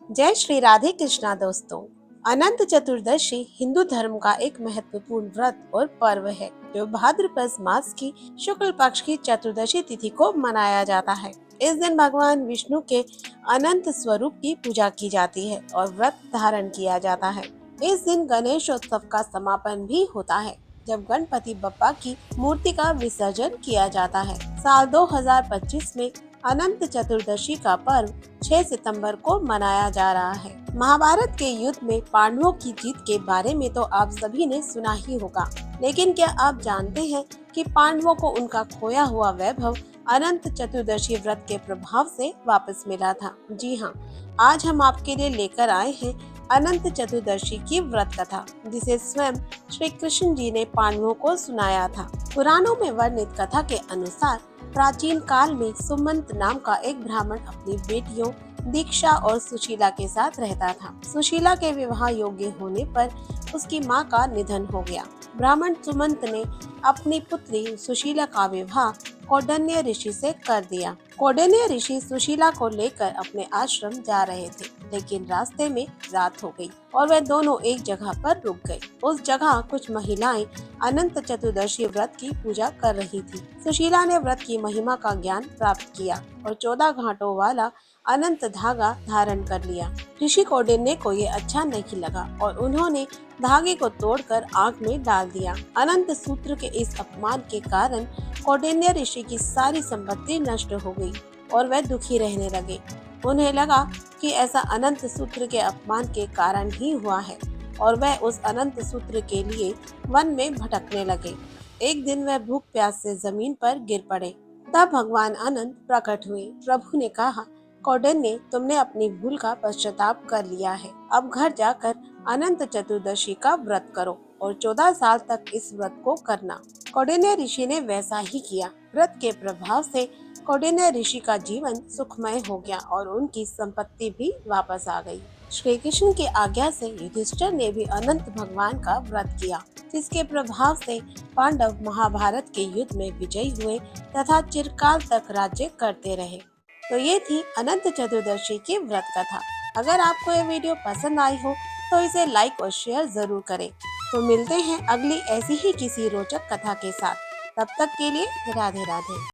जय श्री राधे कृष्णा दोस्तों। अनंत चतुर्दशी हिंदू धर्म का एक महत्वपूर्ण व्रत और पर्व है जो भाद्रपद मास की शुक्ल पक्ष की चतुर्दशी तिथि को मनाया जाता है। इस दिन भगवान विष्णु के अनंत स्वरूप की पूजा की जाती है और व्रत धारण किया जाता है। इस दिन गणेशोत्सव का समापन भी होता है जब गणपति बप्पा की मूर्ति का विसर्जन किया जाता है। साल 2025 में अनंत चतुर्दशी का पर्व 6 सितंबर को मनाया जा रहा है। महाभारत के युद्ध में पांडवों की जीत के बारे में तो आप सभी ने सुना ही होगा, लेकिन क्या आप जानते हैं कि पांडवों को उनका खोया हुआ वैभव अनंत चतुर्दशी व्रत के प्रभाव से वापस मिला था? जी हाँ, आज हम आपके लिए लेकर आए हैं अनंत चतुर्दशी की व्रत कथा, जिसे स्वयं श्री कृष्ण जी ने पांडवों को सुनाया था। पुराणों में वर्णित कथा के अनुसार प्राचीन काल में सुमंत नाम का एक ब्राह्मण अपनी बेटियों दीक्षा और सुशीला के साथ रहता था। सुशीला के विवाह योग्य होने पर उसकी मां का निधन हो गया। ब्राह्मण सुमंत ने अपनी पुत्री सुशीला का विवाह कौंडिन्य ऋषि से कर दिया। कौंडिन्य ऋषि सुशीला को लेकर अपने आश्रम जा रहे थे, लेकिन रास्ते में रात हो गई और वे दोनों एक जगह पर रुक गए। उस जगह कुछ महिलाएं अनंत चतुर्दशी व्रत की पूजा कर रही थी। सुशीला ने व्रत की महिमा का ज्ञान प्राप्त किया और 14 घाटों वाला अनंत धागा धारण कर लिया। ऋषि कौंडिन्य को ये अच्छा नहीं लगा और उन्होंने धागे को तोड़कर आग में डाल दिया। अनंत सूत्र के इस अपमान के कारण कौंडिन्य ऋषि की सारी संपत्ति नष्ट हो गई और वह दुखी रहने लगे। उन्हें लगा कि ऐसा अनंत सूत्र के अपमान के कारण ही हुआ है और वह उस अनंत सूत्र के लिए वन में भटकने लगे। एक दिन वह भूख प्यास से जमीन पर गिर पड़े। तब भगवान अनंत प्रकट हुए। प्रभु ने कहा, कौंडिन्य, तुमने अपनी भूल का पश्चाताप कर लिया है। अब घर जाकर अनंत चतुर्दशी का व्रत करो और 14 साल तक इस व्रत को करना। कौंडिन्य ऋषि ने वैसा ही किया। व्रत के प्रभाव से कौंडिन्य ऋषि का जीवन सुखमय हो गया और उनकी संपत्ति भी वापस आ गई। श्री कृष्ण की आज्ञा से युधिष्ठिर ने भी अनंत भगवान का व्रत किया, जिसके प्रभाव से पांडव महाभारत के युद्ध में विजयी हुए तथा चिरकाल तक राज्य करते रहे। तो ये थी अनंत चतुर्दशी की व्रत कथा। अगर आपको ये वीडियो पसंद आई हो तो इसे लाइक और शेयर जरूर करें। तो मिलते हैं अगली ऐसी ही किसी रोचक कथा के साथ। तब तक के लिए राधे राधे।